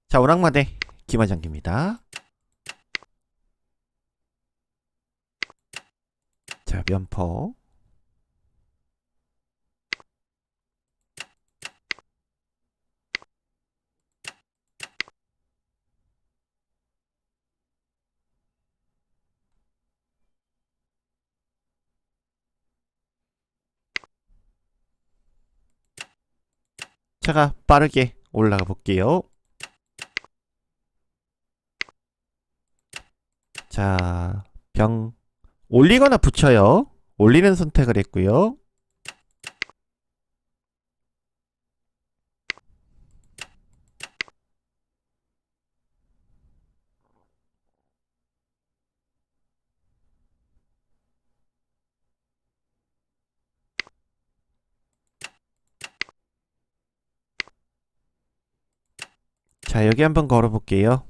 자, 오락마대 김하장기입니다. 자, 면포. 제가 빠르게 올라가 볼게요. 자, 병 올리거나 붙여요. 올리는 선택을 했고요. 자, 여기 한번 걸어 볼게요.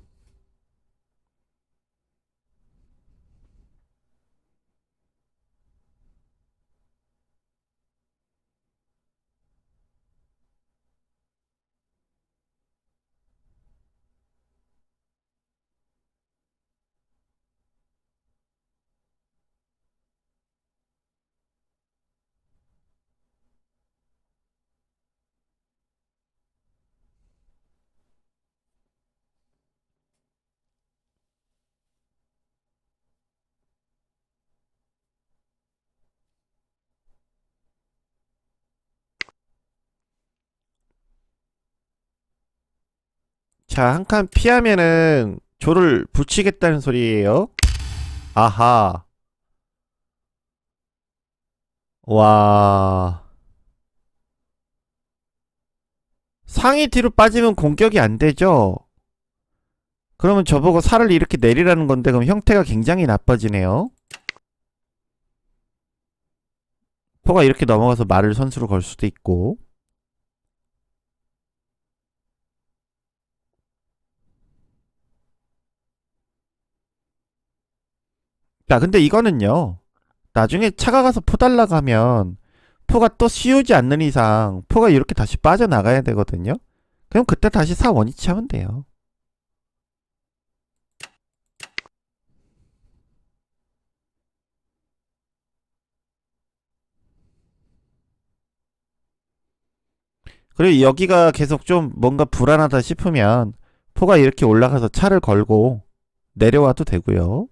자, 한 칸 피하면은 조를 붙이겠다는 소리예요. 아하. 와. 상이 뒤로 빠지면 공격이 안 되죠? 그러면 저보고 살을 이렇게 내리라는 건데 그럼 형태가 굉장히 나빠지네요. 포가 이렇게 넘어가서 말을 선수로 걸 수도 있고. 야, 근데 이거는요. 나중에 차가 가서 포 달라고 하면 포가 또 씌우지 않는 이상 포가 이렇게 다시 빠져나가야 되거든요. 그럼 그때 다시 사 원위치 하면 돼요. 그리고 여기가 계속 좀 뭔가 불안하다 싶으면 포가 이렇게 올라가서 차를 걸고 내려와도 되고요.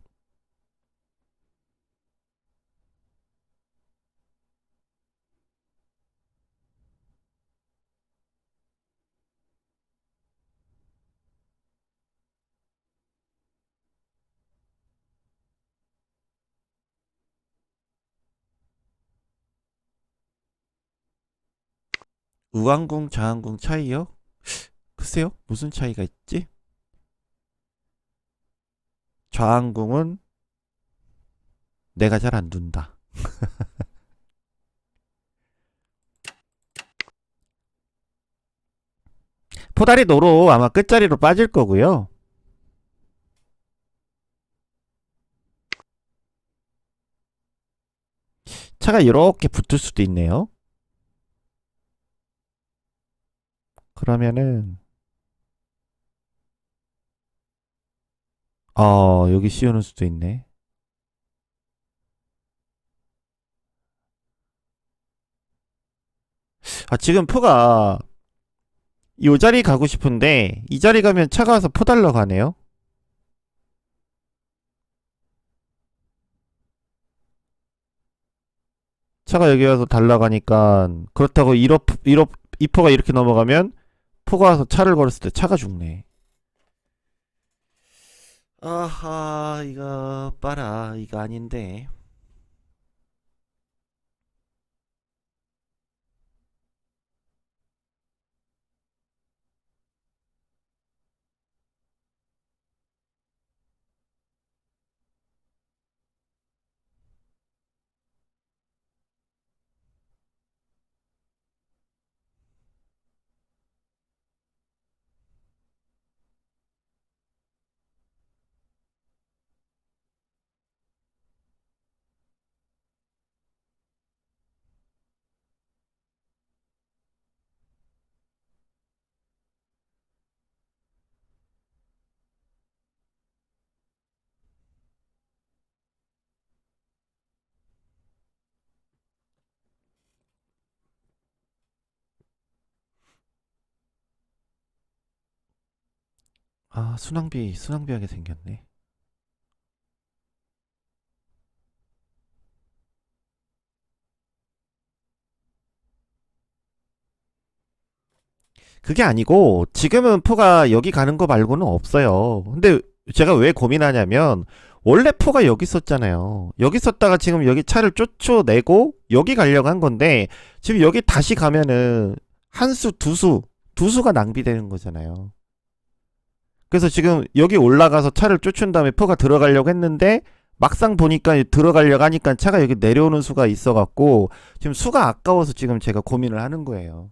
우왕궁, 좌왕궁 차이요? 글쎄요, 무슨 차이가 있지? 좌왕궁은 내가 잘 안 둔다. 포다리 노로 아마 끝자리로 빠질 거고요. 차가 이렇게 붙을 수도 있네요. 그러면은 여기 씌우는 수도 있네. 아, 지금 포가 이 자리 가고 싶은데 이 자리 가면 차가 와서 포 달러 가네요. 차가 여기 와서 달러 가니까 그렇다고 1업 2포가 이렇게 넘어가면 포가 와서 차를 걸었을 때 차가 죽네. 아하, 이거 봐라, 이거 아닌데. 아, 순항비하게 생겼네. 그게 아니고 지금은 포가 여기 가는 거 말고는 없어요. 근데 제가 왜 고민하냐면 원래 포가 여기 있었잖아요. 여기 있었다가 지금 여기 차를 쫓아내고 여기 가려고 한 건데 지금 여기 다시 가면은 한 수, 두 수가 낭비되는 거잖아요. 그래서 지금 여기 올라가서 차를 쫓은 다음에 포가 들어가려고 했는데 막상 보니까 들어가려고 하니까 차가 여기 내려오는 수가 있어갖고 지금 수가 아까워서 지금 제가 고민을 하는 거예요.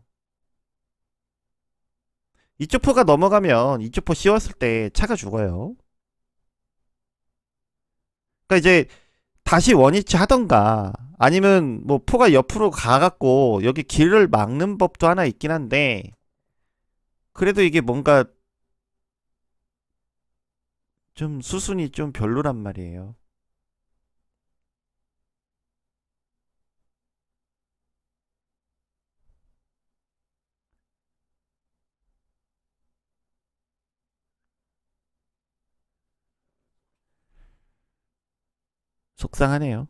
이쪽 포가 넘어가면 이쪽 포 씌웠을 때 차가 죽어요. 그러니까 이제 다시 원위치 하던가 아니면 뭐 포가 옆으로 가갖고 여기 길을 막는 법도 하나 있긴 한데 그래도 이게 뭔가 좀 수순이 좀 별로란 말이에요. 속상하네요.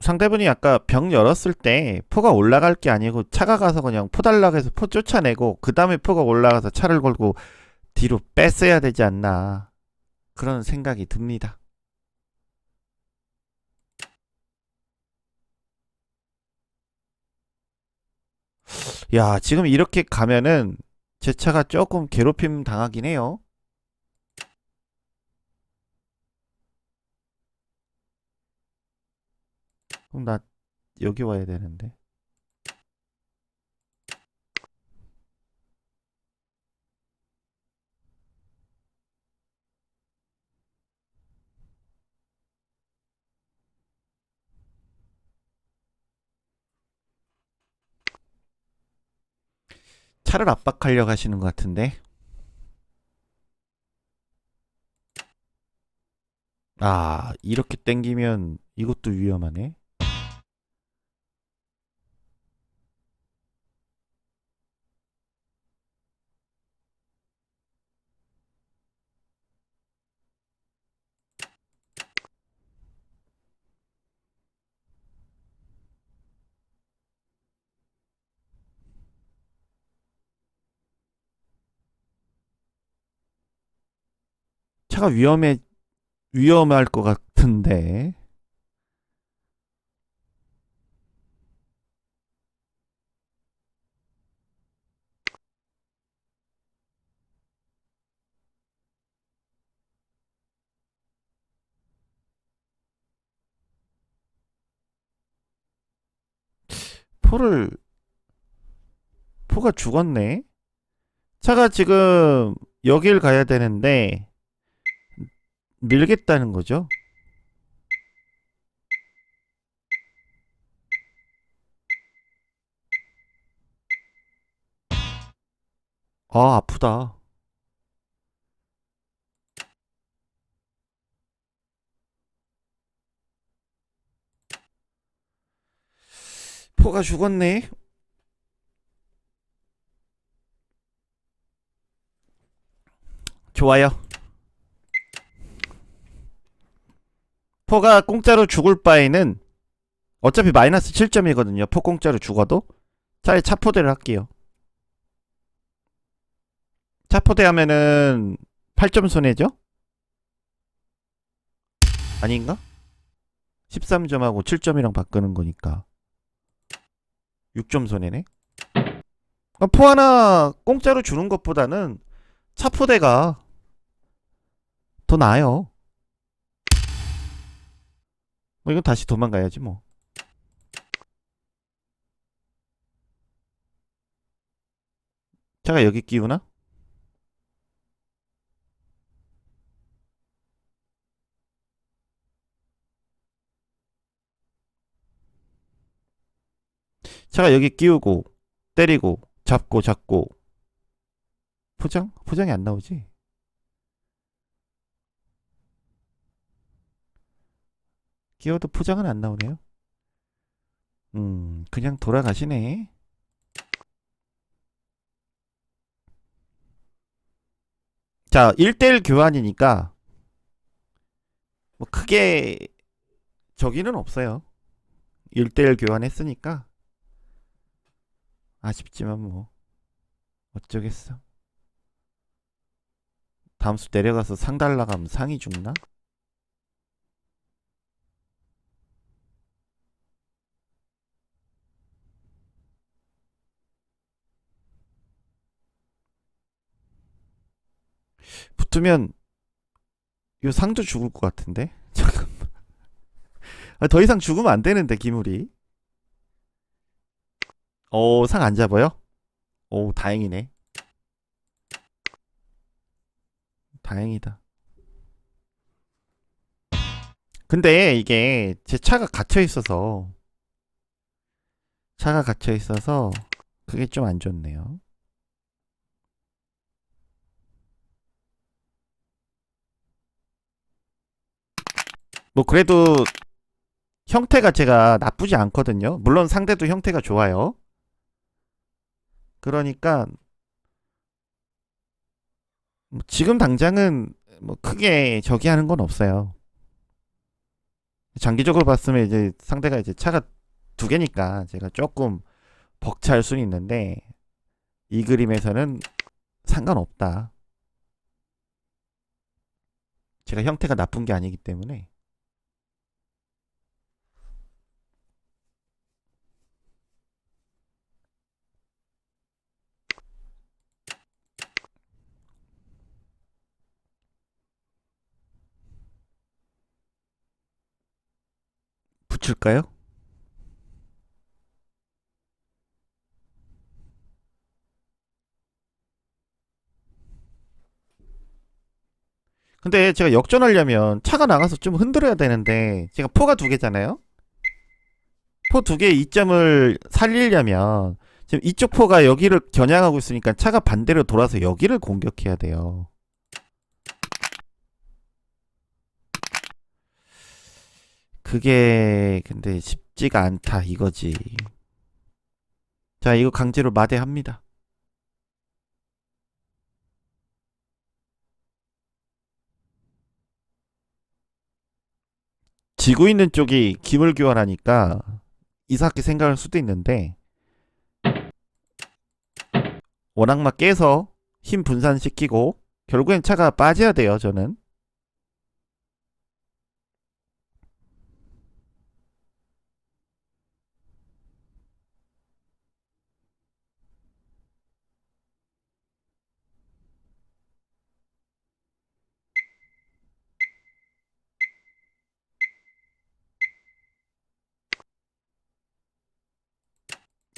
상대분이 아까 병 열었을 때 포가 올라갈 게 아니고 차가 가서 그냥 포 달라고 해서 포 쫓아내고 그 다음에 포가 올라가서 차를 걸고 뒤로 뺐어야 되지 않나 그런 생각이 듭니다. 야, 지금 이렇게 가면은 제 차가 조금 괴롭힘 당하긴 해요. 그럼 나 여기 와야 되는데. 차를 압박하려고 하시는 것 같은데. 아, 이렇게 땡기면 이것도 위험하네. 차가 위험할 것 같은데. 포를, 포가 죽었네. 차가 지금 여길 가야 되는데, 밀겠다는 거죠. 아, 아프다. 포가 죽었네. 좋아요. 포가 공짜로 죽을 바에는 어차피 마이너스 7점이거든요. 포 공짜로 죽어도. 차라리 차포대를 할게요. 차포대 하면은 8점 손해죠? 아닌가? 13점하고 7점이랑 바꾸는 거니까 6점 손해네. 포 하나 공짜로 주는 것보다는 차포대가 더 나아요. 뭐 이건 다시 도망가야지 뭐. 차가 여기 끼우나? 차가 여기 끼우고 때리고 잡고 포장? 포장이 안 나오지? 끼워도 포장은 안 나오네요. 그냥 돌아가시네. 자, 1대1 교환이니까 뭐 크게 저기는 없어요. 1대1 교환했으니까 아쉽지만 뭐 어쩌겠어. 다음 수 내려가서 상 달라가면 상이 죽나? 붙으면 요 상도 죽을 것 같은데? 잠깐. 더 이상 죽으면 안 되는데 기물이. 상 안 잡아요? 다행이네. 다행이다. 근데 이게 제 차가 갇혀 있어서 그게 좀 안 좋네요. 뭐 그래도 형태가 제가 나쁘지 않거든요. 물론 상대도 형태가 좋아요. 그러니까 뭐 지금 당장은 뭐 크게 저기 하는 건 없어요. 장기적으로 봤으면 이제 상대가 이제 차가 두 개니까 제가 조금 벅찰 수는 있는데 이 그림에서는 상관없다. 제가 형태가 나쁜 게 아니기 때문에. 붙일까요? 근데 제가 역전하려면 차가 나가서 좀 흔들어야 되는데 제가 포가 두 개잖아요. 포 두 개의 이점을 살리려면 지금 이쪽 포가 여기를 겨냥하고 있으니까 차가 반대로 돌아서 여기를 공격해야 돼요. 그게 근데 쉽지가 않다 이거지. 자, 이거 강제로 마대합니다. 지고 있는 쪽이 기물 교환하니까 이상하게 생각할 수도 있는데 워낙 막 깨서 힘 분산시키고 결국엔 차가 빠져야 돼요. 저는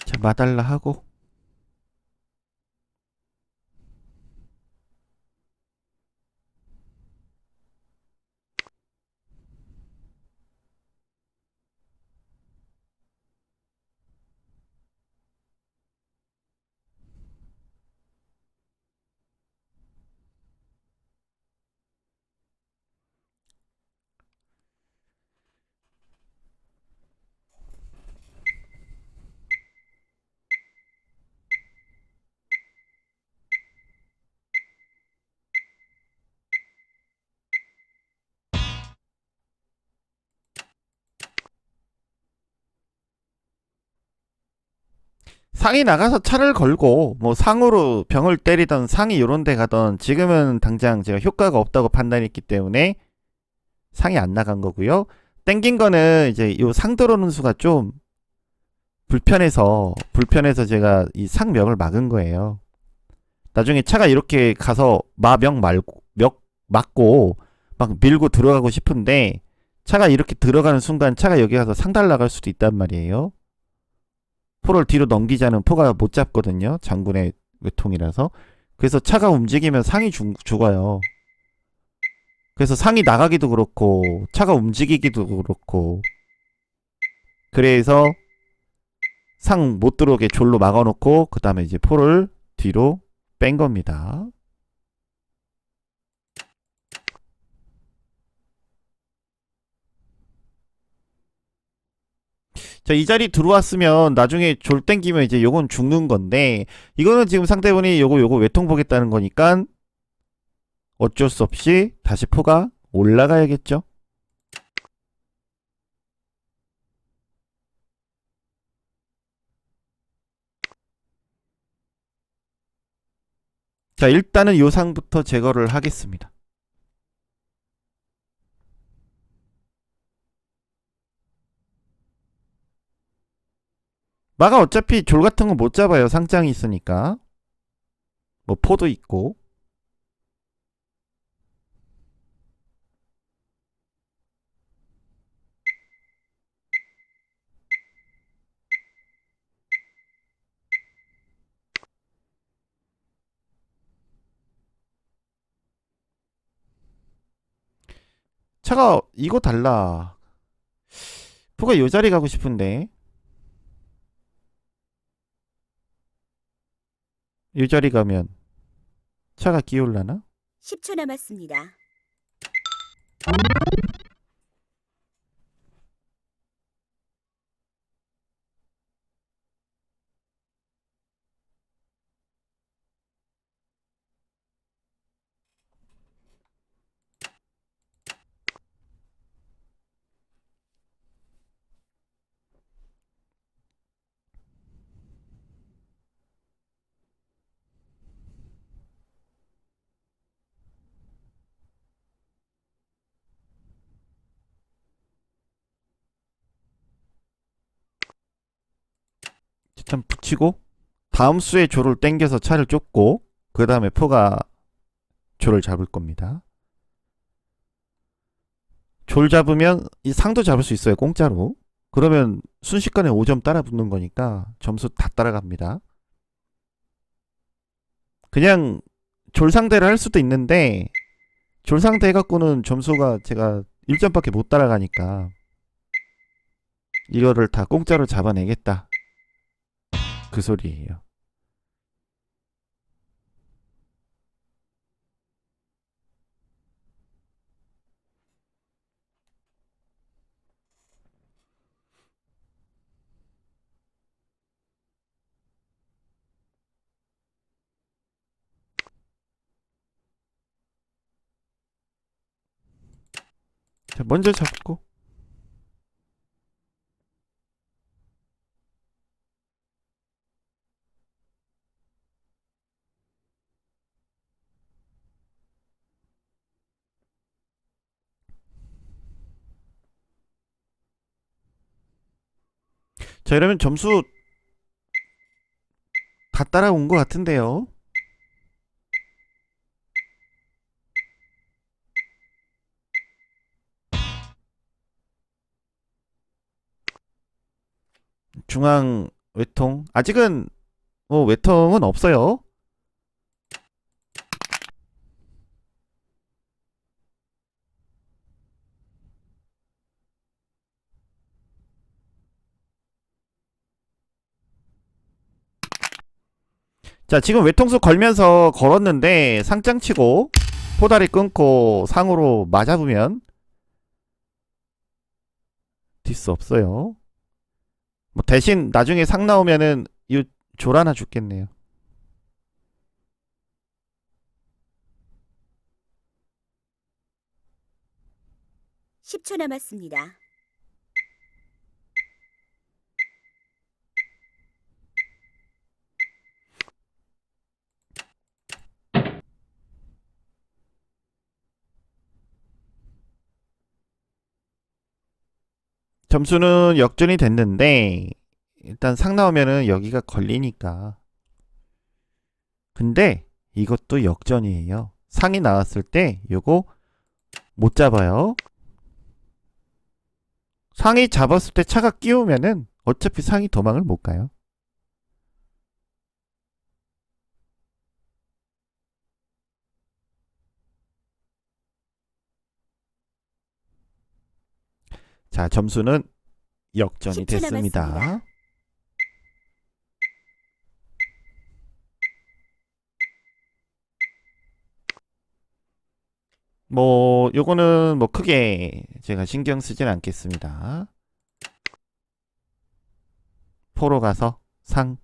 자 마달라 하고 상이 나가서 차를 걸고 뭐 상으로 병을 때리던 상이 요런 데 가던 지금은 당장 제가 효과가 없다고 판단했기 때문에 상이 안 나간 거고요. 땡긴 거는 이제 요 상 들어오는 수가 좀 불편해서 제가 이 상명을 막은 거예요. 나중에 차가 이렇게 가서 마명 말고 멱 맞고 막 밀고 들어가고 싶은데 차가 이렇게 들어가는 순간 차가 여기 가서 상 달라갈 수도 있단 말이에요. 포를 뒤로 넘기자는 포가 못 잡거든요. 장군의 외통이라서. 그래서 차가 움직이면 상이 죽어요. 그래서 상이 나가기도 그렇고 차가 움직이기도 그렇고 그래서 상 못 들어오게 졸로 막아놓고 그 다음에 이제 포를 뒤로 뺀 겁니다. 자, 이 자리 들어왔으면 나중에 졸 땡기면 이제 요건 죽는 건데, 이거는 지금 상대분이 요거 외통 보겠다는 거니까 어쩔 수 없이 다시 포가 올라가야겠죠. 자, 일단은 요 상부터 제거를 하겠습니다. 마가 어차피 졸 같은 거 못 잡아요. 상장이 있으니까. 뭐 포도 있고. 차가 이거 달라. 포가 요 자리 가고 싶은데. 요 자리 가면 차가 끼올라나? 10초 남았습니다. 일단 붙이고 다음 수에 조를 땡겨서 차를 쫓고 그 다음에 포가 조를 잡을 겁니다. 졸 잡으면 이 상도 잡을 수 있어요. 공짜로. 그러면 순식간에 5점 따라 붙는 거니까 점수 다 따라갑니다. 그냥 졸 상대를 할 수도 있는데 졸 상대 해갖고는 점수가 제가 1점밖에 못 따라가니까 이거를 다 공짜로 잡아내겠다. 그 소리예요. 자, 먼저 잡고 자, 이러면 점수 다 따라온 것 같은데요. 중앙 외통 아직은 뭐 외통은 없어요. 자, 지금 외통수 걸면서 걸었는데 상장 치고 포다리 끊고 상으로 맞아보면 디스 없어요. 뭐 대신 나중에 상 나오면은 이 졸 하나 죽겠네요. 10초 남았습니다. 점수는 역전이 됐는데 일단 상 나오면은 여기가 걸리니까. 근데 이것도 역전이에요. 상이 나왔을 때 요거 못 잡아요. 상이 잡았을 때 차가 끼우면은 어차피 상이 도망을 못 가요. 자, 점수는 역전이 10초 남았습니다. 됐습니다. 뭐 요거는 뭐 크게 제가 신경 쓰진 않겠습니다. 포로 가서 상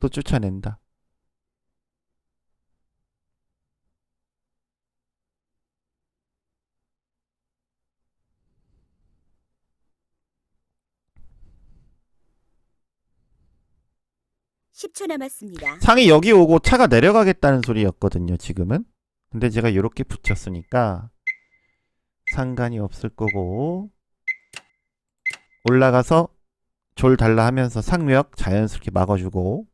또 쫓아낸다. 십 초 남았습니다. 상이 여기 오고 차가 내려가겠다는 소리였거든요, 지금은. 근데 제가 이렇게 붙였으니까 상관이 없을 거고, 올라가서 졸 달라 하면서 상묘역 자연스럽게 막아주고,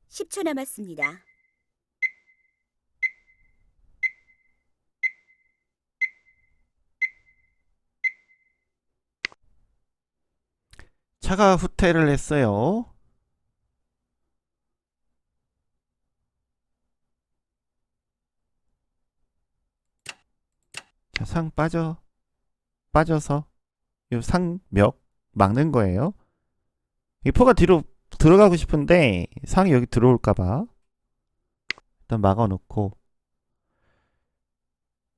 십 초 남았습니다. 차가 후퇴를 했어요. 자, 상 빠져서 요 상묘 막는 거예요. 이 포가 뒤로 들어가고 싶은데 상이 여기 들어올까봐 일단 막아놓고,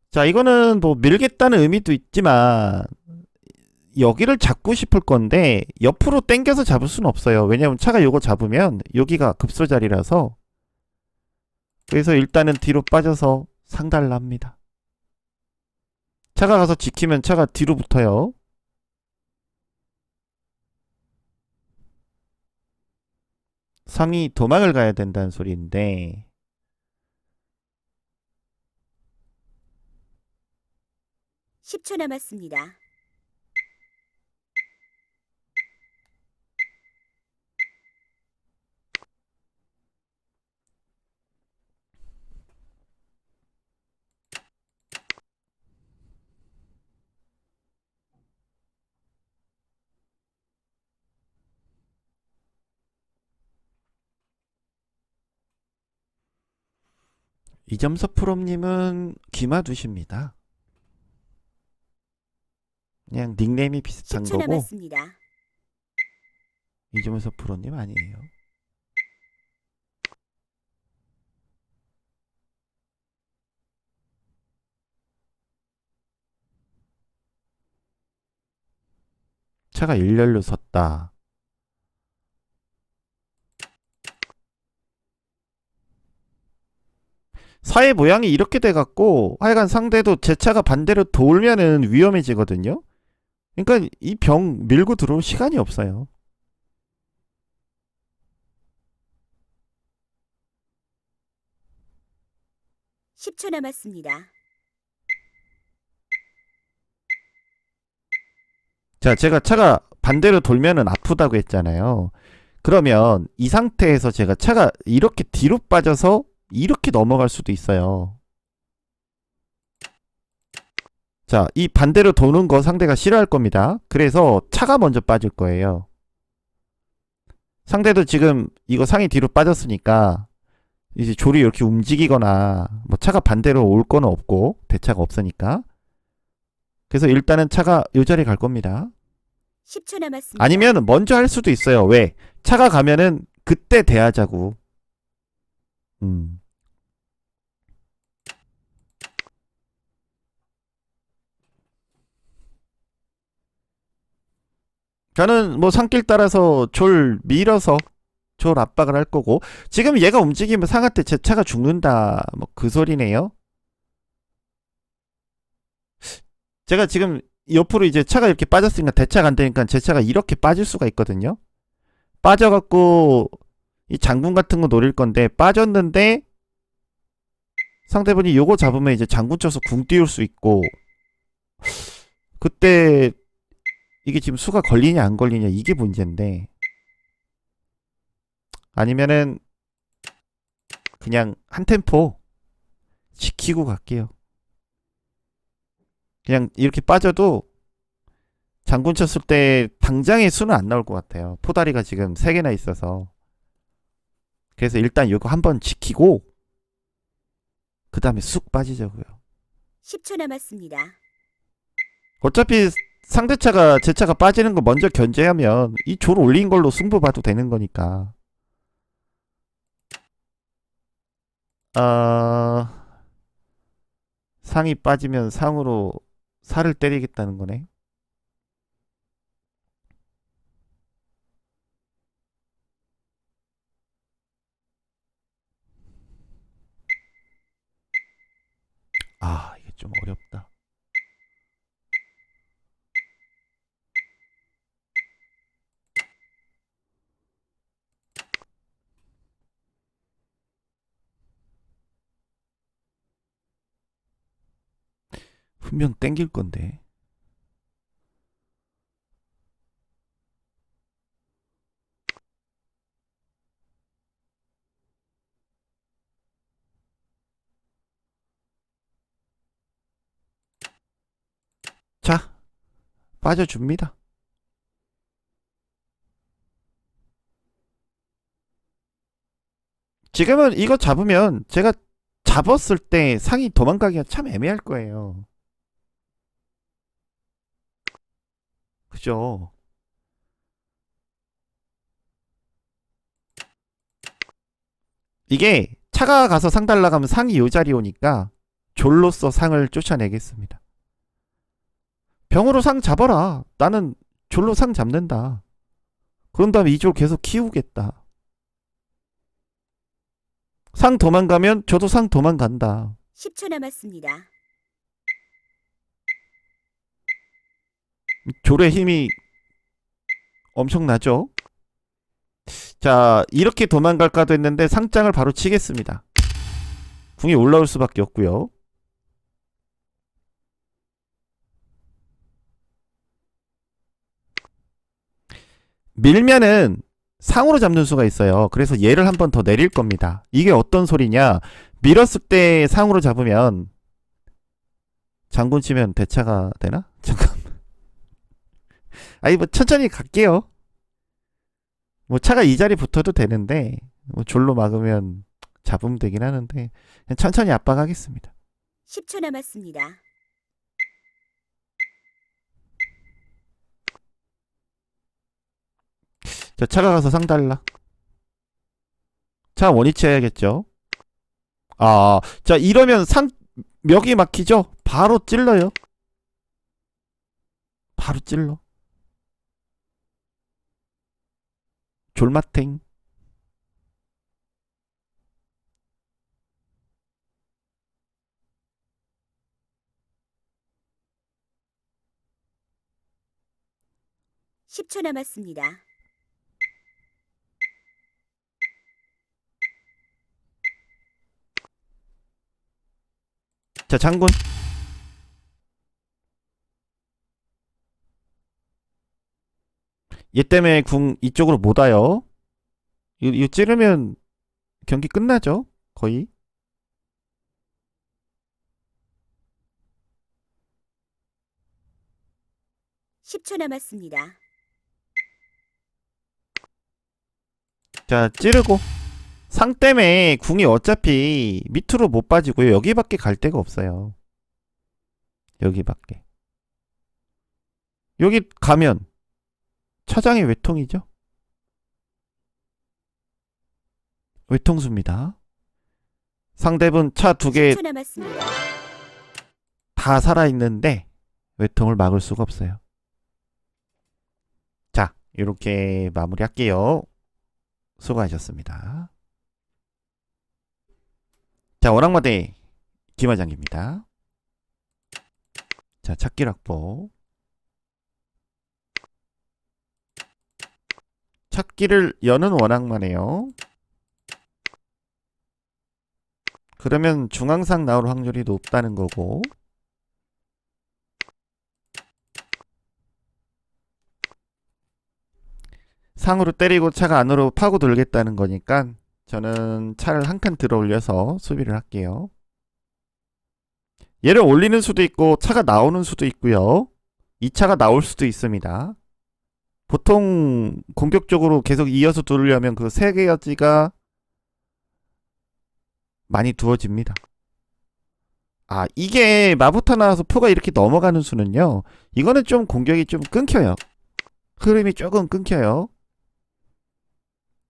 자 이거는 뭐 밀겠다는 의미도 있지만 여기를 잡고 싶을 건데 옆으로 당겨서 잡을 수는 없어요. 왜냐면 차가 요거 잡으면 여기가 급소 자리라서. 그래서 일단은 뒤로 빠져서 상달랍니다. 차가 가서 지키면 차가 뒤로 붙어요. 상이 도망을 가야 된다는 소리인데, 십 초 남았습니다. 이점서 프로님은 기마두십니다. 그냥 닉네임이 비슷한 10초 거고 남았습니다. 이점서 프로님 아니에요. 차가 일렬로 섰다. 사의 모양이 이렇게 돼갖고 하여간 상대도 제 차가 반대로 돌면은 위험해지거든요. 그러니까 이 병 밀고 들어올 시간이 없어요. 십 초 남았습니다. 자, 제가 차가 반대로 돌면은 아프다고 했잖아요. 그러면 이 상태에서 제가 차가 이렇게 뒤로 빠져서 이렇게 넘어갈 수도 있어요. 자, 이 반대로 도는 거 상대가 싫어할 겁니다. 그래서 차가 먼저 빠질 거예요. 상대도 지금 이거 상이 뒤로 빠졌으니까 이제 조리 이렇게 움직이거나 뭐 차가 반대로 올 거는 없고 대차가 없으니까. 그래서 일단은 차가 요 자리에 갈 겁니다. 10초 남았습니다. 아니면 먼저 할 수도 있어요. 왜? 차가 가면은 그때 대하자고. 저는 뭐 산길 따라서 졸 밀어서 졸 압박을 할 거고, 지금 얘가 움직이면 상한테 제 차가 죽는다 뭐 그 소리네요. 제가 지금 옆으로 이제 차가 이렇게 빠졌으니까 대차가 안 되니까 제 차가 이렇게 빠질 수가 있거든요. 빠져갖고 이 장군 같은 거 노릴 건데 빠졌는데 상대분이 요거 잡으면 이제 장군 쳐서 궁 띄울 수 있고, 그때 이게 지금 수가 걸리냐 안 걸리냐 이게 문제인데, 아니면은 그냥 한 템포 지키고 갈게요. 그냥 이렇게 빠져도 장군 쳤을 때 당장의 수는 안 나올 것 같아요. 포다리가 지금 3개나 있어서. 그래서 일단 이거 한번 지키고 그 다음에 쑥 빠지자고요. 10초 남았습니다. 어차피 상대차가 제 차가 빠지는 거 먼저 견제하면 이 졸 올린 걸로 승부 봐도 되는 거니까. 상이 빠지면 상으로 살을 때리겠다는 거네. 이게 좀 어렵다. 분명 땡길 건데. 자, 빠져줍니다. 지금은 이거 잡으면 제가 잡았을 때 상이 도망가기가 참 애매할 거예요. 그죠? 이게 차가 가서 상 달라가면 상이 요 자리 오니까 졸로서 상을 쫓아내겠습니다. 병으로 상 잡아라. 나는 졸로 상 잡는다. 그런 다음에 이 졸 계속 키우겠다. 상 도망가면 저도 상 도망간다. 10초 남았습니다. 졸의 힘이 엄청나죠? 자, 이렇게 도망갈까도 했는데 상장을 바로 치겠습니다. 궁이 올라올 수밖에 없고요. 밀면은 상으로 잡는 수가 있어요. 그래서 얘를 한 번 더 내릴 겁니다. 이게 어떤 소리냐? 밀었을 때 상으로 잡으면 장군 치면 대차가 되나? 잠깐. 뭐 천천히 갈게요. 뭐 차가 이 자리 붙어도 되는데 뭐 졸로 막으면 잡으면 되긴 하는데 그냥 천천히 압박하겠습니다. 10초 남았습니다. 자, 차가 가서 상 달라. 차 원위치 해야겠죠. 자, 이러면 상 멱이 막히죠. 바로 찔러요. 바로 찔러. 졸마탱. (10초) 남았습니다. 자, 장군. 얘 때문에 궁 이쪽으로 못 와요. 이거 찌르면 경기 끝나죠? 거의. (10초) 남았습니다. 자, 찌르고. 상 때문에 궁이 어차피 밑으로 못 빠지고요. 여기밖에 갈 데가 없어요. 여기밖에. 여기 가면 차장의 외통이죠. 외통수입니다. 상대분 차 2개 10초 남았습니다. 다 살아있는데 외통을 막을 수가 없어요. 자, 이렇게 마무리할게요. 수고하셨습니다. 자, 원악마대 김화장입니다. 자, 찾길 확보. 찾기를 여는 원악마네요. 그러면 중앙상 나올 확률이 높다는 거고. 상으로 때리고 차가 안으로 파고 돌겠다는 거니까 저는 차를 한 칸 들어 올려서 수비를 할게요. 얘를 올리는 수도 있고 차가 나오는 수도 있고요. 2차가 나올 수도 있습니다. 보통 공격적으로 계속 이어서 두르려면 그 세 가지가 많이 두어집니다. 아, 이게 마부타 나와서 포가 이렇게 넘어가는 수는요. 이거는 좀 공격이 좀 끊겨요. 흐름이 조금 끊겨요.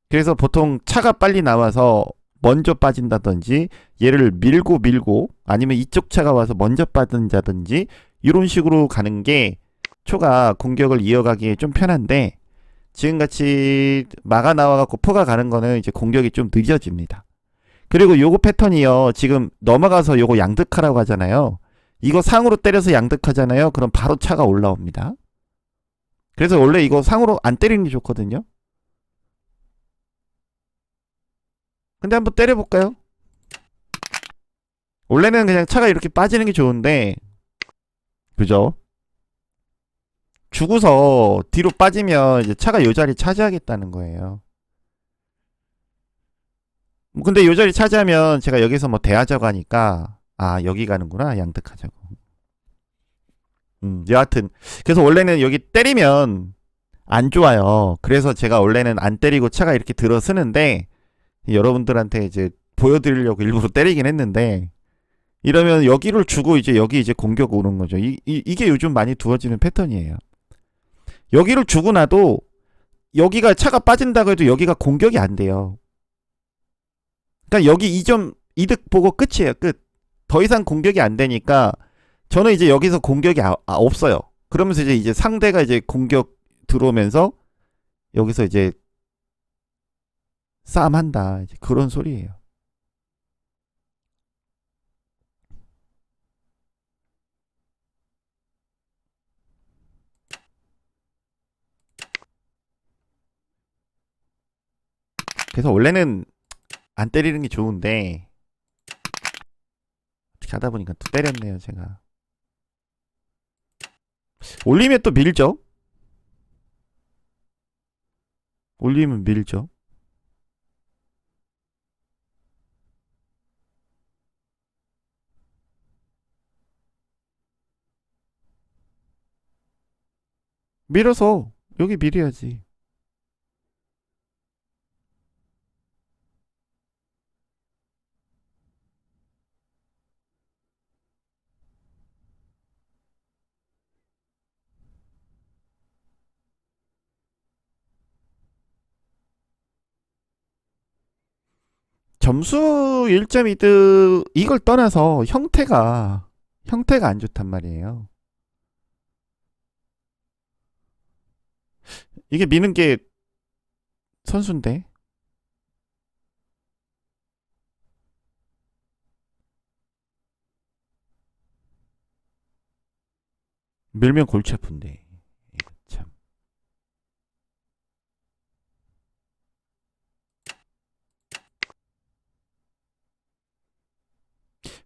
그래서 보통 차가 빨리 나와서 먼저 빠진다든지 얘를 밀고 아니면 이쪽 차가 와서 먼저 빠진다든지 이런 식으로 가는 게 초가 공격을 이어가기에 좀 편한데 지금같이 마가 나와갖고 포가 가는 거는 이제 공격이 좀 늦어집니다. 그리고 요거 패턴이요. 지금 넘어가서 요거 양득하라고 하잖아요. 이거 상으로 때려서 양득하잖아요. 그럼 바로 차가 올라옵니다. 그래서 원래 이거 상으로 안 때리는 게 좋거든요. 근데 한번 때려볼까요? 원래는 그냥 차가 이렇게 빠지는 게 좋은데 그죠? 죽어서 뒤로 빠지면 이제 차가 요 자리 차지하겠다는 거예요. 근데 요 자리 차지하면 제가 여기서 뭐 대하자고 하니까 아 여기 가는구나 양득하자고. 여하튼 그래서 원래는 여기 때리면 안 좋아요. 그래서 제가 원래는 안 때리고 차가 이렇게 들어서는데 여러분들한테 이제 보여드리려고 일부러 때리긴 했는데 이러면 여기를 주고 이제 여기 이제 공격 오는 거죠. 이게 요즘 많이 두어지는 패턴이에요. 여기를 주고 나도 여기가 차가 빠진다고 해도 여기가 공격이 안 돼요. 그러니까 여기 2점 이득 보고 끝이에요. 끝. 더 이상 공격이 안 되니까 저는 이제 여기서 공격이 없어요. 그러면서 이제 상대가 이제 공격 들어오면서 여기서 이제 싸움한다. 이제 그런 소리예요. 그래서 원래는 안 때리는 게 좋은데 어떻게 하다 보니까 또 때렸네요, 제가. 올리면 또 밀죠. 올리면 밀죠. 밀어서 여기 밀어야지. 점수 1.2득 이걸 떠나서 형태가 안 좋단 말이에요. 이게 미는 게 선수인데 밀면 골치 아픈데 이거 참.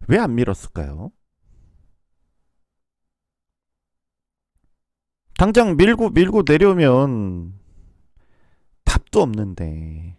왜 안 밀었을까요? 당장 밀고 내려오면 답도 없는데.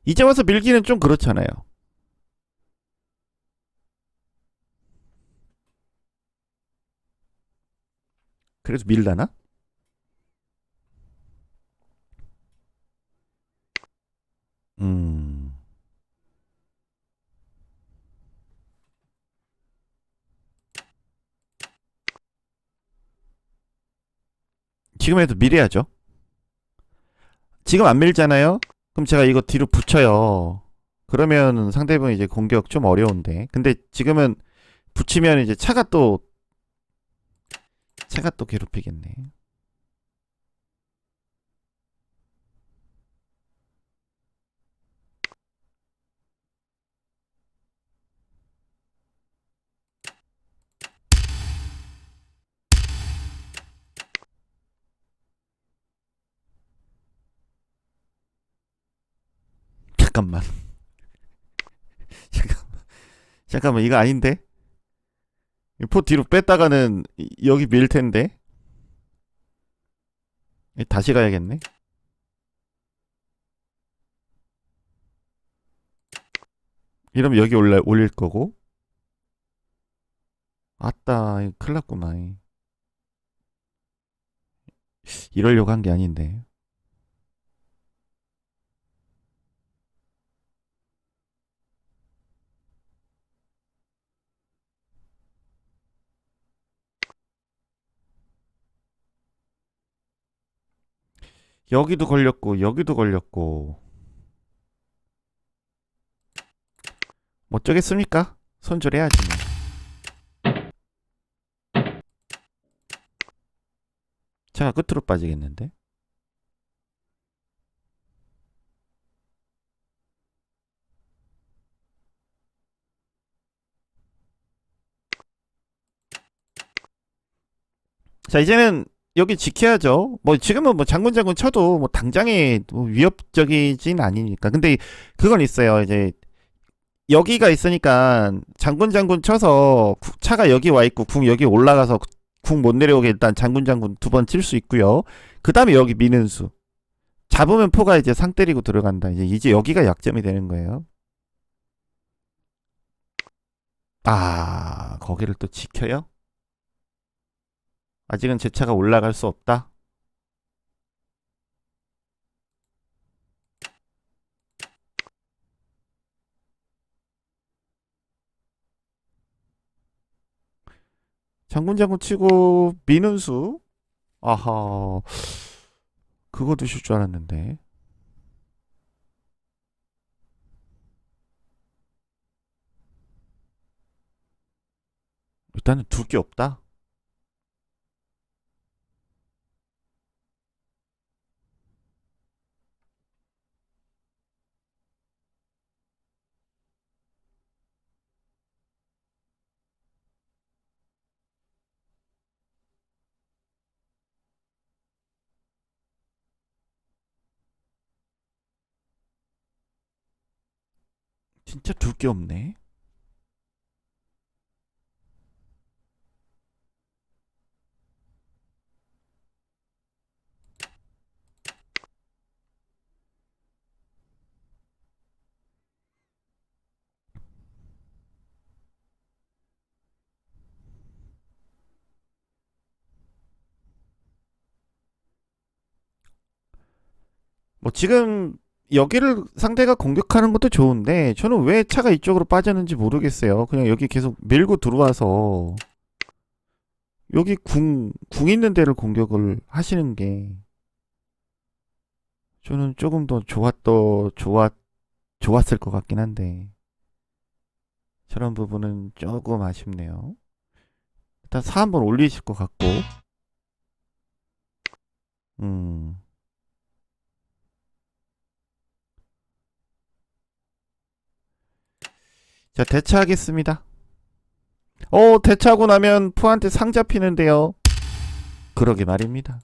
이제 와서 밀기는 좀 그렇잖아요. 그래서 밀라나? 음. 지금 해도 밀어야죠. 지금 안 밀잖아요? 그럼 제가 이거 뒤로 붙여요. 그러면 상대방 이제 공격 좀 어려운데. 근데 지금은 붙이면 이제 차가 또 괴롭히겠네. 잠깐만. 잠깐만, 이거 아닌데? 포 뒤로 뺐다가는 여기 밀 텐데. 다시 가야겠네. 이러면 여기 올릴 거고. 아따, 이거 큰일 났구만. 이러려고 한 게 아닌데. 여기도 걸렸고, 여기도 걸렸고. 뭐 어쩌겠습니까? 손절해야지 뭐. 차가 끝으로 빠지겠는데? 자, 이제는 여기 지켜야죠. 뭐 지금은 뭐 장군 쳐도 뭐 당장에 뭐 위협적이진 아니니까. 근데 그건 있어요. 이제 여기가 있으니까 장군 쳐서 차가 여기 와 있고 궁 여기 올라가서 궁 못 내려오게 일단 장군 두 번 칠 수 있고요. 그 다음에 여기 미는 수. 잡으면 포가 이제 상 때리고 들어간다. 이제 여기가 약점이 되는 거예요. 아, 거기를 또 지켜요? 아직은 제 차가 올라갈 수 없다. 장군 치고 미는 수. 아하, 그거 드실 줄 알았는데. 일단은 둘 게 없다. 진짜 둘 게 없네. 뭐 지금 여기를 상대가 공격하는 것도 좋은데 저는 왜 차가 이쪽으로 빠졌는지 모르겠어요. 그냥 여기 계속 밀고 들어와서 여기 궁 있는 데를 공격을 하시는 게 저는 조금 더 좋았을 것 같긴 한데 저런 부분은 조금 아쉽네요. 일단 4 한번 올리실 것 같고 음. 자, 대차하겠습니다. 대차하고 나면 푸한테 상 잡히는데요. 그러게 말입니다.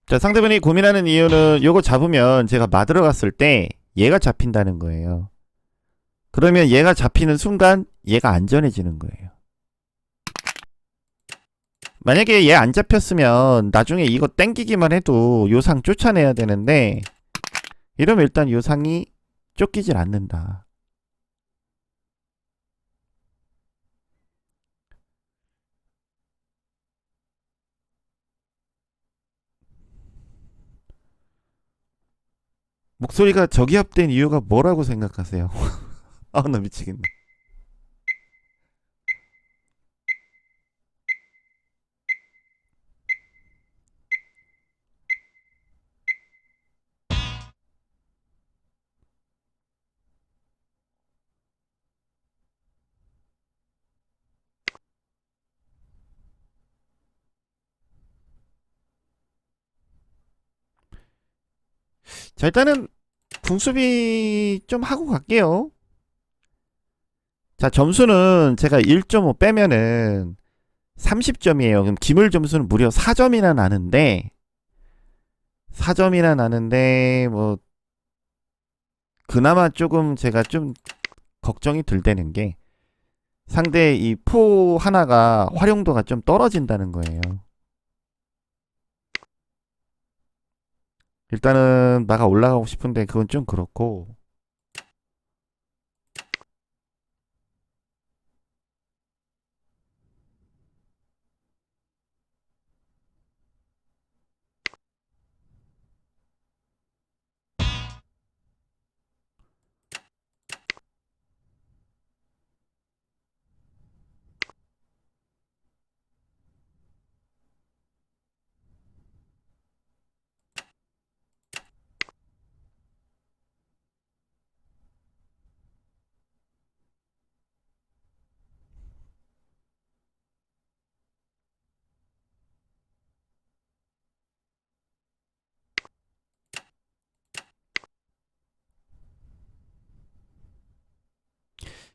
자, 상대방이 고민하는 이유는 요거 잡으면 제가 맞으러 갔을 때 얘가 잡힌다는 거예요. 그러면 얘가 잡히는 순간 얘가 안전해지는 거예요. 만약에 얘 안 잡혔으면 나중에 이거 땡기기만 해도 요상 쫓아내야 되는데 이러면 일단 요상이 쫓기질 않는다. 목소리가 저기압된 이유가 뭐라고 생각하세요? 아, 나 미치겠네. 자, 일단은 궁수비 좀 하고 갈게요. 자, 점수는 제가 1.5 빼면은 30점이에요. 그럼 기물 점수는 무려 4점이나 나는데, 4점이나 나는데, 뭐, 그나마 조금 제가 좀 걱정이 들 때는 게, 상대 이 포 하나가 활용도가 좀 떨어진다는 거예요. 일단은 나가 올라가고 싶은데 그건 좀 그렇고,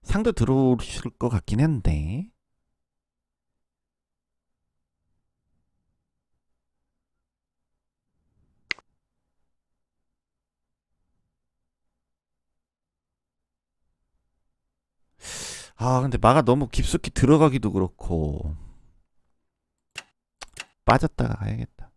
상대 들어오실 것 같긴 한데, 아, 근데 마가 너무 깊숙이 들어가기도 그렇고, 빠졌다가 가야겠다.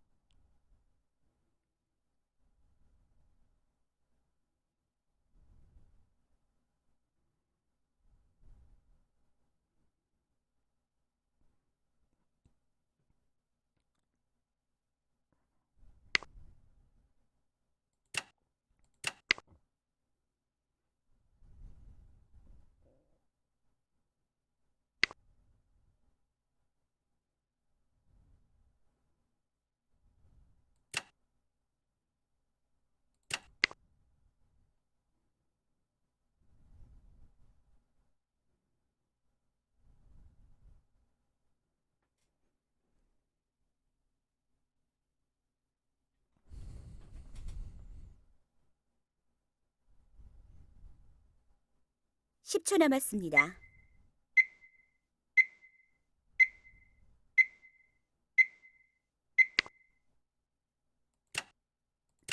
십 초 남았습니다.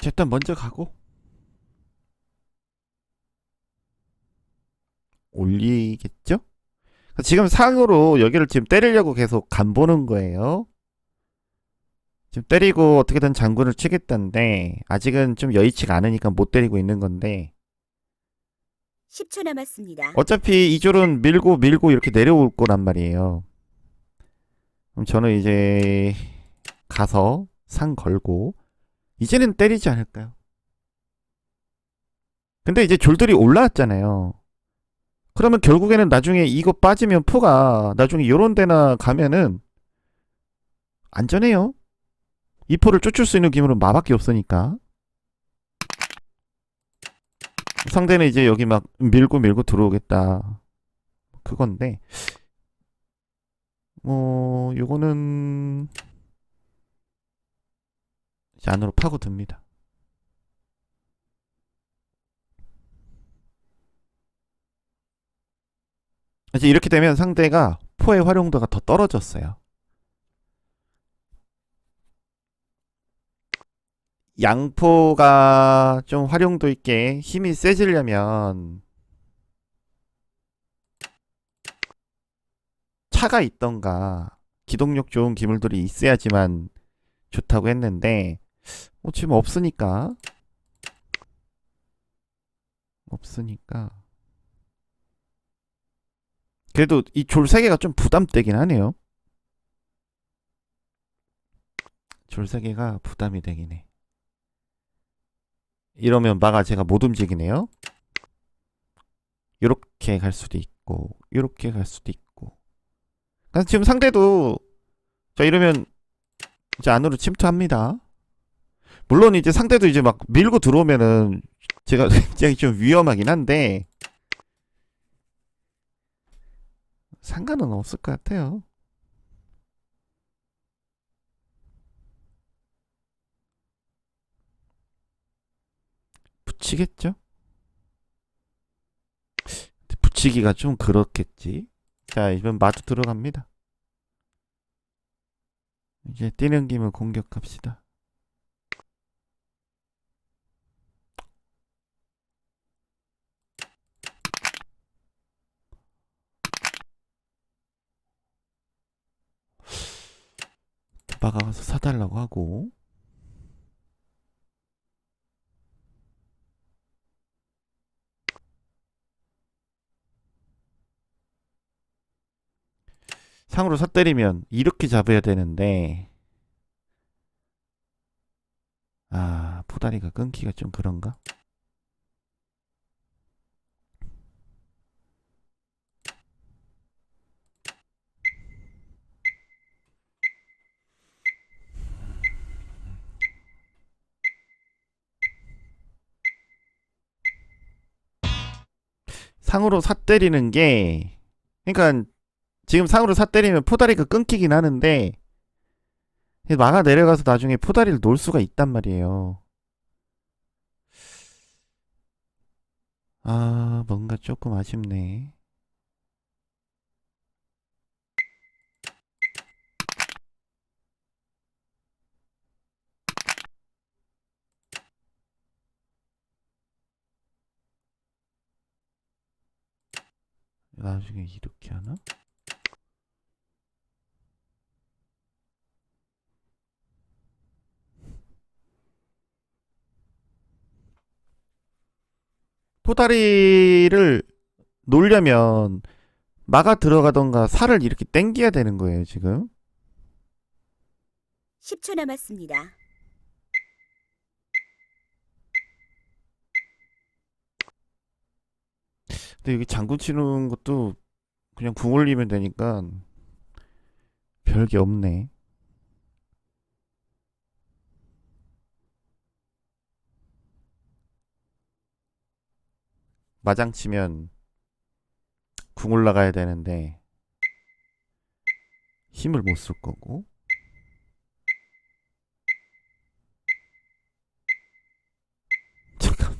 일단 먼저 가고, 올리겠죠? 지금 상으로 여기를 지금 때리려고 계속 간 보는 거예요. 지금 때리고 어떻게든 장군을 치겠다는데 아직은 좀 여의치가 않으니까 못 때리고 있는 건데 10초 남았습니다. 어차피 이 줄은 밀고 밀고 이렇게 내려올 거란 말이에요. 그럼 저는 이제 가서 상 걸고 이제는 때리지 않을까요? 근데 이제 졸들이 올라왔잖아요. 그러면 결국에는 나중에 이거 빠지면 포가 나중에 요런 데나 가면은 안전해요. 이 포를 쫓을 수 있는 기물은 마밖에 없으니까. 상대는 이제 여기 막 밀고 밀고 들어오겠다. 그건데 뭐 요거는 이제 안으로 파고듭니다. 이제 이렇게 되면 상대가 포의 활용도가 더 떨어졌어요. 양포가 좀 활용도 있게 힘이 세지려면 차가 있던가 기동력 좋은 기물들이 있어야지만 좋다고 했는데 지금 없으니까 그래도 이 졸 3개가 좀 부담되긴 하네요. 졸 3개가 부담이 되긴 해. 이러면 마가 제가 못 움직이네요. 요렇게 갈 수도 있고 요렇게 갈 수도 있고. 그래서 지금 상대도 자 이러면 이제 안으로 침투합니다. 물론 이제 상대도 이제 막 밀고 들어오면은 제가 굉장히 좀 위험하긴 한데 상관은 없을 것 같아요. 붙이겠죠? 붙이기가 좀 그렇겠지. 자, 이번 마주 들어갑니다. 이제 뛰는 김에 공격합시다. 막아가서 사달라고 하고. 상으로 사 때리면 이렇게 잡아야 되는데, 아, 포다리가 끊기가 좀 그런가? 상으로 사 때리는 게, 그러니까 지금 상으로 사 때리면 포다리가 끊기긴 하는데, 막아 내려가서 나중에 포다리를 놓을 수가 있단 말이에요. 아, 뭔가 조금 아쉽네. 나중에 이렇게 하나? 포다리를 놓으려면 막아 들어가던가 살을 이렇게 당겨야 되는 거예요, 지금. 10초 남았습니다. 근데 여기 장구 치는 것도 그냥 궁 올리면 되니까 별게 없네. 마장 치면 궁 올라가야 되는데 힘을 못 쓸 거고. 잠깐.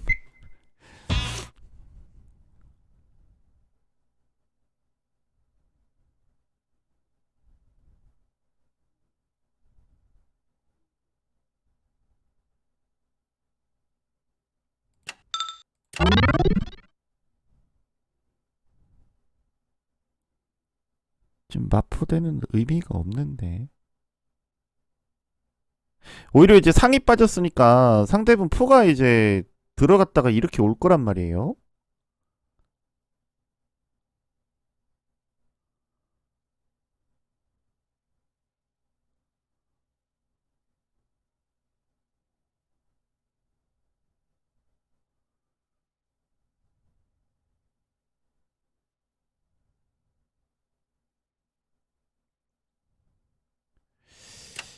지금 마포대는 의미가 없는데. 오히려 이제 상이 빠졌으니까 상대분 포가 이제 들어갔다가 이렇게 올 거란 말이에요.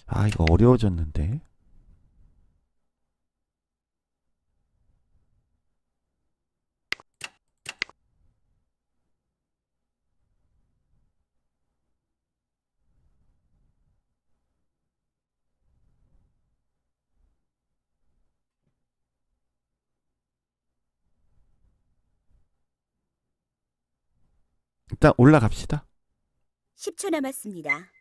아, 이거 어려워졌는데. 일단 올라갑시다. 10초 남았습니다.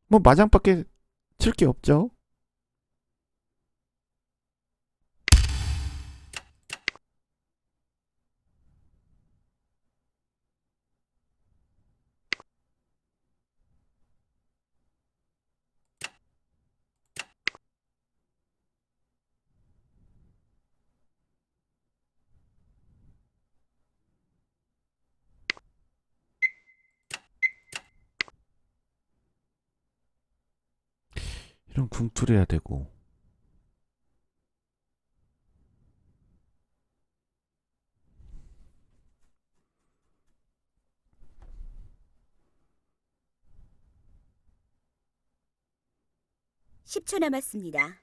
뭐 마장밖에 칠 게 없죠. 이런 궁투를 해야 되고. 10초 남았습니다.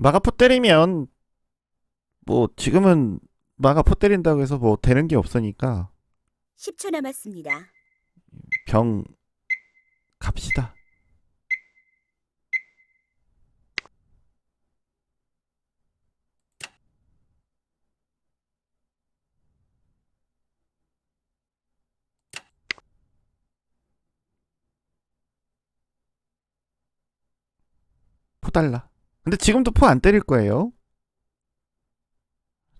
마가포 때리면 뭐 지금은 마가포 때린다고 해서 뭐 되는 게 없으니까 10초 남았습니다. 병 갑시다. 포 달라. 근데 지금도 포 안 때릴 거예요.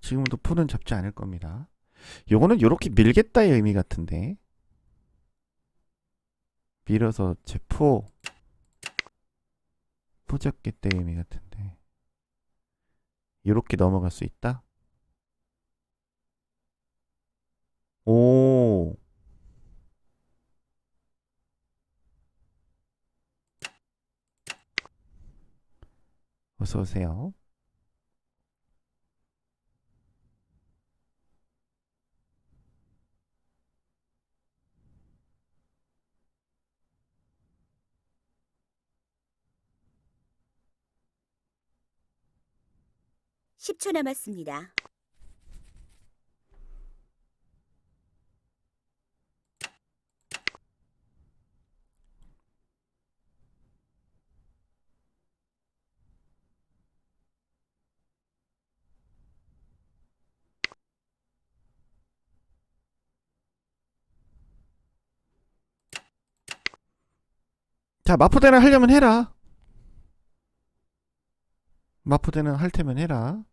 지금도 포는 잡지 않을 겁니다. 요거는 요렇게 밀겠다의 의미 같은데. 밀어서 포 잡겠다의 의미 같은데. 요렇게 넘어갈 수 있다. 오. 어서 오세요. 10초 남았습니다. 자, 마포대는 하려면 해라. 마포대는 할 테면 해라.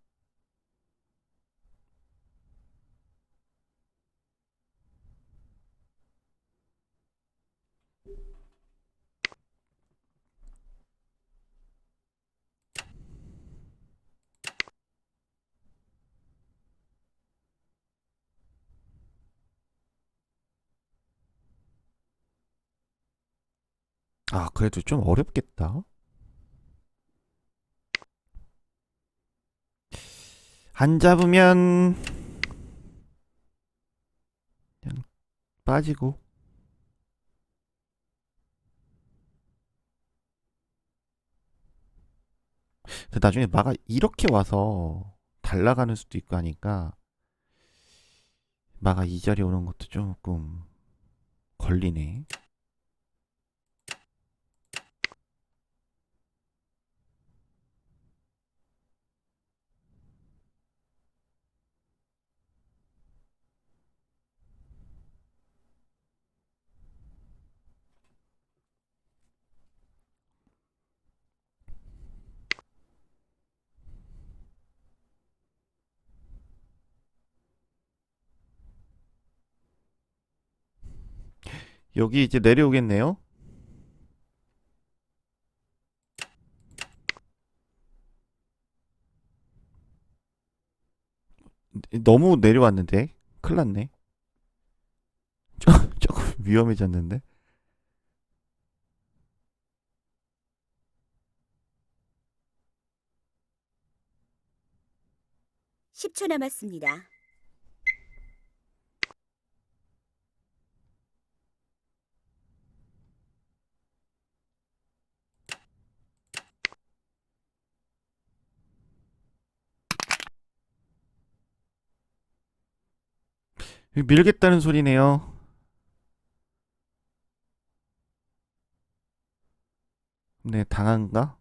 아, 그래도 좀 어렵겠다. 안 잡으면 그냥 빠지고. 근데 나중에 마가 이렇게 와서 달라가는 수도 있고 하니까 마가 이 자리에 오는 것도 조금 걸리네. 여기 이제 내려오겠네요. 너무 내려왔는데 큰일 났네. 조금 위험해졌는데. 10초 남았습니다. 밀겠다는 소리네요. 네, 당한가?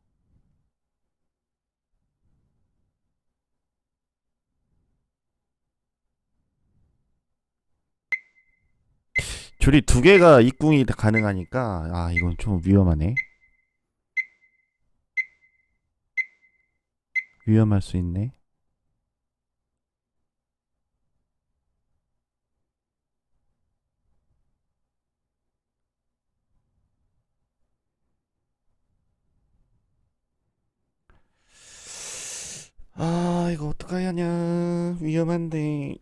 줄이 두 개가 입궁이 가능하니까 아 이건 좀 위험하네. 위험할 수 있네. 아 이거 어떡하냐 위험한데.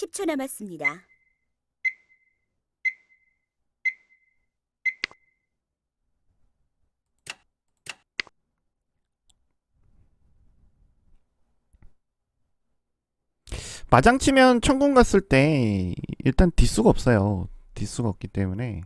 10초 남았습니다. 마장 치면 천궁 갔을 때 일단 뒷수가 없어요. 뒷수가 없기 때문에.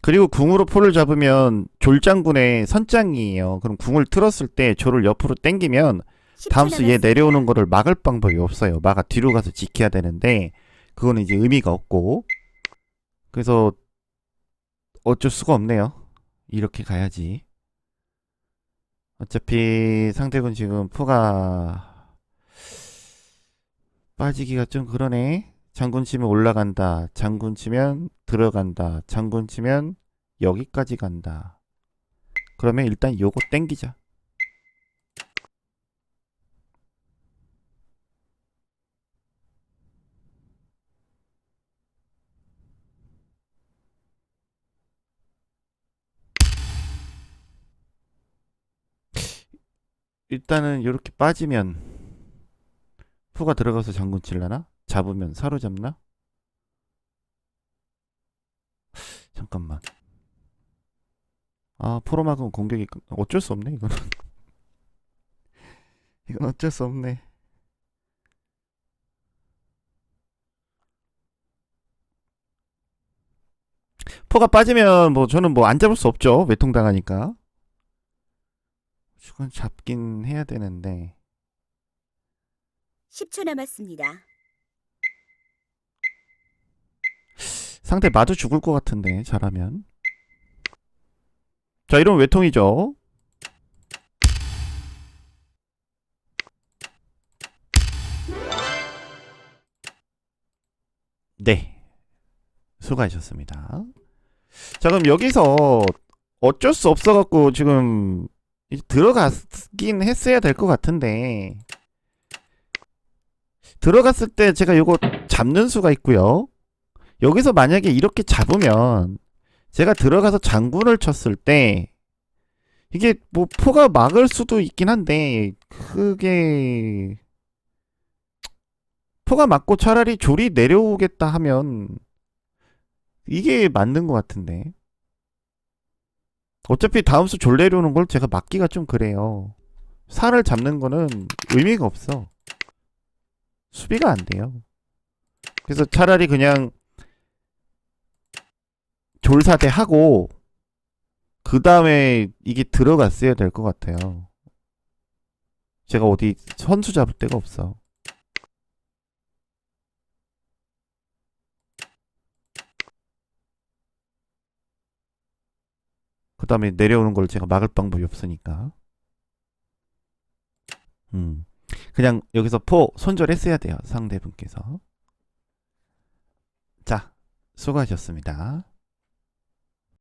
그리고 궁으로 포를 잡으면 졸장군의 선장이에요. 그럼 궁을 틀었을 때 조를 옆으로 당기면 10초 다음 수 얘 남았습니다. 내려오는 거를 막을 방법이 없어요. 막아 뒤로 가서 지켜야 되는데 그거는 이제 의미가 없고, 그래서 어쩔 수가 없네요. 이렇게 가야지. 어차피 상대군 지금 포가 빠지기가 좀 그러네. 장군 치면 올라간다. 장군 치면 들어간다. 장군 치면 여기까지 간다. 그러면 일단 요거 땡기자. 일단은 요렇게 빠지면 포가 들어가서 장군 칠라나? 잡으면 사로잡나? 잠깐만. 아, 포로막은 공격이 어쩔 수 없네 이거는. 이건 어쩔 수 없네. 포가 빠지면 뭐 저는 뭐 안 잡을 수 없죠. 외통당하니까. 이건 잡긴 해야 되는데. 10초 남았습니다. 상대 마주 죽을 것 같은데 잘하면. 자, 이러면 외통이죠. 네, 수고하셨습니다. 자, 그럼 여기서 어쩔 수 없어갖고 지금 이제 들어갔긴 했어야 될 것 같은데, 들어갔을 때 제가 요거 잡는 수가 있고요. 여기서 만약에 이렇게 잡으면 제가 들어가서 장군을 쳤을 때 이게 뭐 포가 막을 수도 있긴 한데, 그게 포가 맞고 차라리 졸이 내려오겠다 하면 이게 맞는 것 같은데. 어차피 다음 수 졸 내려오는 걸 제가 막기가 좀 그래요. 살을 잡는 거는 의미가 없어. 수비가 안 돼요. 그래서 차라리 그냥 졸사대 하고 그 다음에 이게 들어갔어야 될 것 같아요. 제가 어디 선수 잡을 데가 없어. 그 다음에 내려오는 걸 제가 막을 방법이 없으니까. 그냥 여기서 포 손절했어야 돼요. 상대분께서. 자, 수고하셨습니다.